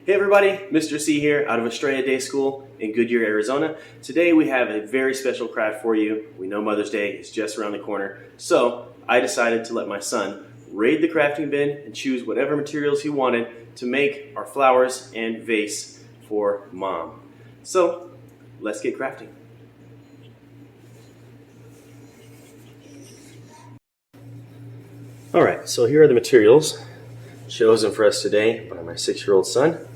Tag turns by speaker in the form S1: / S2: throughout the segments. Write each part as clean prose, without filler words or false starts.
S1: Hey everybody, Mr. C here out of Estrella Day School in Goodyear, Arizona. Today we have a very special craft for you. We know Mother's Day is just around the corner, so I decided to let my son raid the crafting bin and choose whatever materials he wanted to make our flowers and vase for Mom. So let's get crafting. Alright, so here are the materials chosen for us today by my 6-year-old son.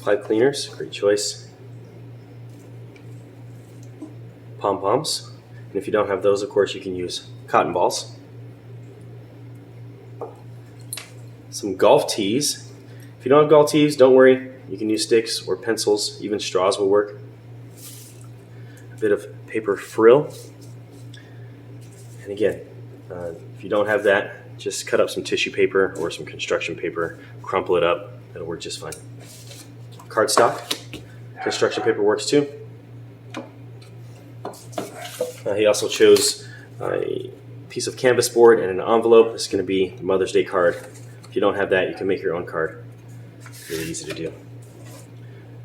S1: Pipe cleaners, great choice. Pom-poms, and if you don't have those, of course, you can use cotton balls. Some golf tees. If you don't have golf tees, don't worry. You can use sticks or pencils, even straws will work. A bit of paper frill. And again, if you don't have that, just cut up some tissue paper or some construction paper, crumple it up, it'll work just fine. Cardstock, construction paper works too. He also chose a piece of canvas board and an envelope. This is going to be the Mother's Day card. If you don't have that, you can make your own card. Really easy to do.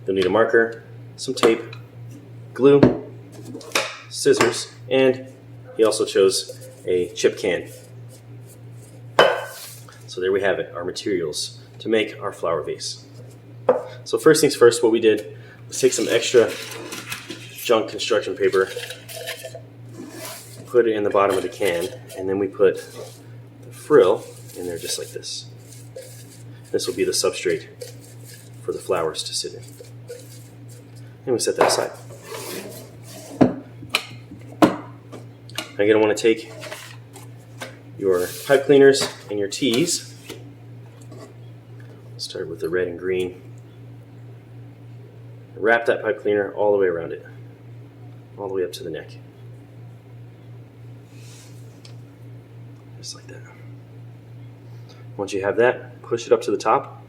S1: You'll need a marker, some tape, glue, scissors, and he also chose a chip can. So there we have it, our materials to make our flower vase. So first things first, what we did was take some extra junk construction paper, put it in the bottom of the can, and then we put the frill in there just like this. This will be the substrate for the flowers to sit in. And we set that aside. Now you're going to want to take your pipe cleaners and your tees. Start with the red and green. Wrap that pipe cleaner all the way around it, all the way up to the neck. Just like that. Once you have that, push it up to the top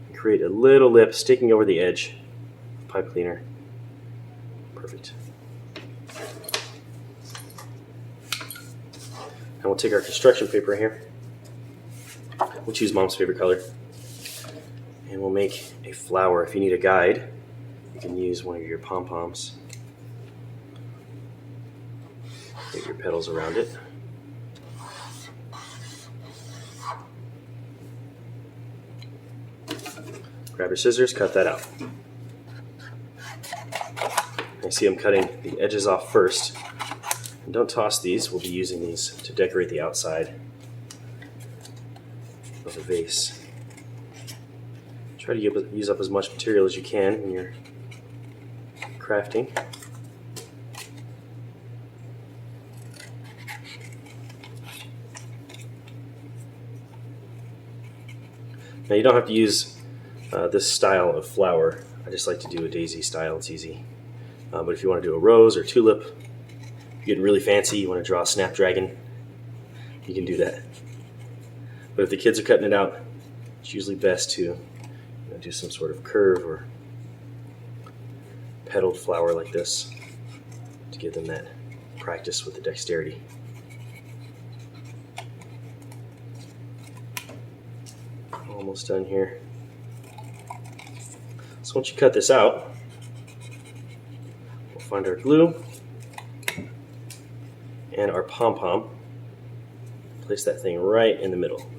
S1: and create a little lip sticking over the edge of the pipe cleaner. Perfect. Now we'll take our construction paper here. We'll choose Mom's favorite color. And we'll make a flower. If you need a guide, you can use one of your pom-poms. Get your petals around it. Grab your scissors, cut that out. I see I'm cutting the edges off first. And don't toss these, we'll be using these to decorate the outside of the vase. Try to use up as much material as you can when you're crafting. Now you don't have to use this style of flower. I just like to do a daisy style, it's easy. But if you want to do a rose or tulip, if you're getting really fancy, you want to draw a snapdragon, you can do that. But if the kids are cutting it out, it's usually best to do some sort of curve or petaled flower like this to give them that practice with the dexterity. Almost done here. So once you cut this out, we'll find our glue and our pom-pom. Place that thing right in the middle.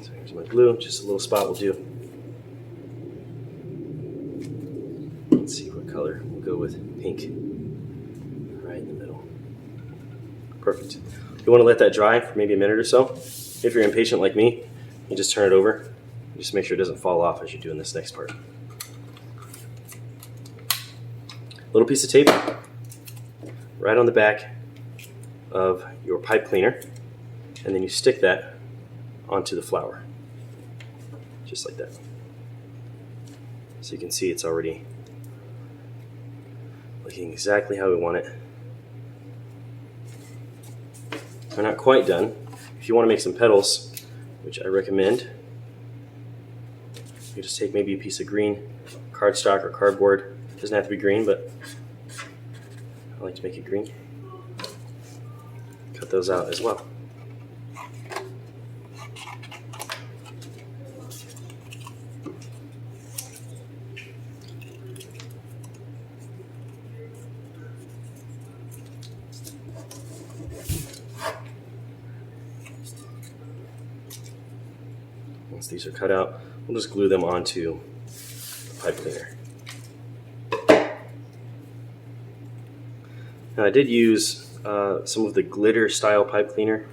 S1: So here's my glue, just a little spot will do. Let's see what color. We'll go with pink. Right in the middle. Perfect. You want to let that dry for maybe a minute or so. If you're impatient like me, you just turn it over. Just make sure it doesn't fall off as you're doing this next part. Little piece of tape right on the back of your pipe cleaner, and then you stick that onto the flower, just like that. So you can see it's already looking exactly how we want it. We're not quite done. If you want to make some petals, which I recommend, you just take maybe a piece of green cardstock or cardboard. It doesn't have to be green, but I like to make it green. Cut those out as well. Once these are cut out, we'll just glue them onto the pipe cleaner. Now I did use some of the glitter style pipe cleaner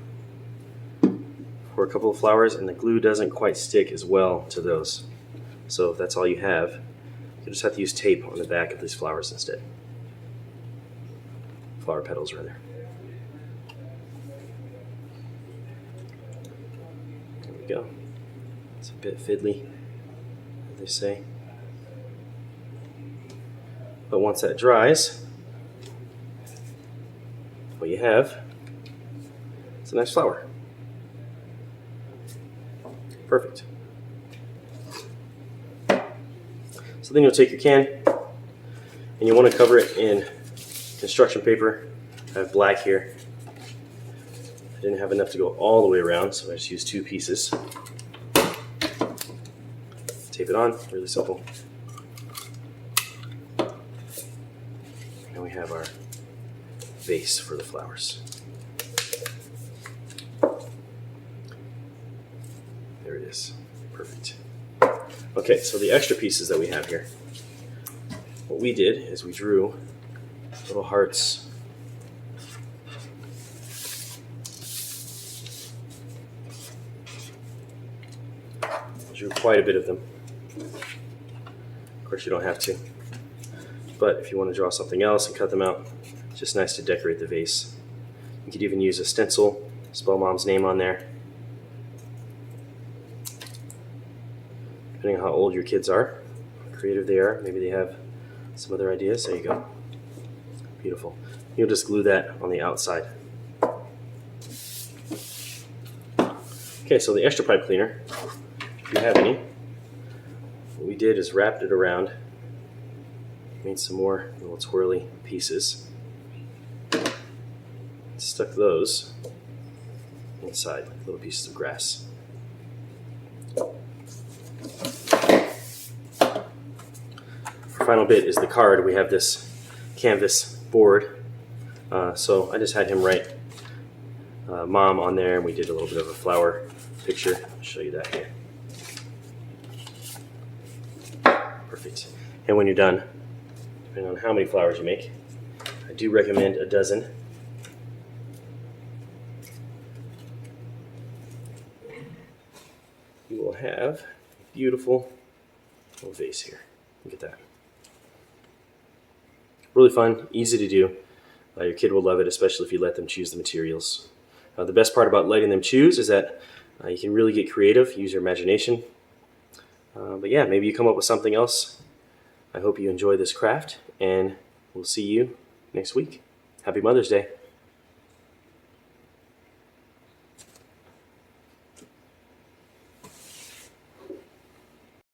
S1: for a couple of flowers, and the glue doesn't quite stick as well to those. So if that's all you have, you just have to use tape on the back of these flowers instead. Flower petals, rather. There we go. It's a bit fiddly, as they say. But once that dries, what you have is a nice flower. Perfect. So then you'll take your can and you want to cover it in construction paper. I have black here. I didn't have enough to go all the way around, so I just used 2 pieces. Tape it on, really simple. And we have our vase for the flowers. There it is. Perfect. Okay, so the extra pieces that we have here, what we did is we drew little hearts. Drew quite a bit of them. Of course, you don't have to, but if you want to draw something else and cut them out, it's just nice to decorate the vase. You could even use a stencil, spell Mom's name on there. Depending on how old your kids are, how creative they are, maybe they have some other ideas. There you go. Beautiful. You'll just glue that on the outside. Okay, so the extra pipe cleaner, if you have any, what we did is wrapped it around, made some more little twirly pieces, stuck those inside like little pieces of grass. Our final bit is the card. We have this canvas board, so I just had him write Mom on there, and we did a little bit of a flower picture. I'll show you that here. Perfect. And when you're done, depending on how many flowers you make, I do recommend a dozen. You will have a beautiful little vase here. Look at that. Really fun, easy to do. Your kid will love it, especially if you let them choose the materials. The best part about letting them choose is that you can really get creative, use your imagination. But yeah, maybe you come up with something else. I hope you enjoy this craft, and we'll see you next week. Happy Mother's Day.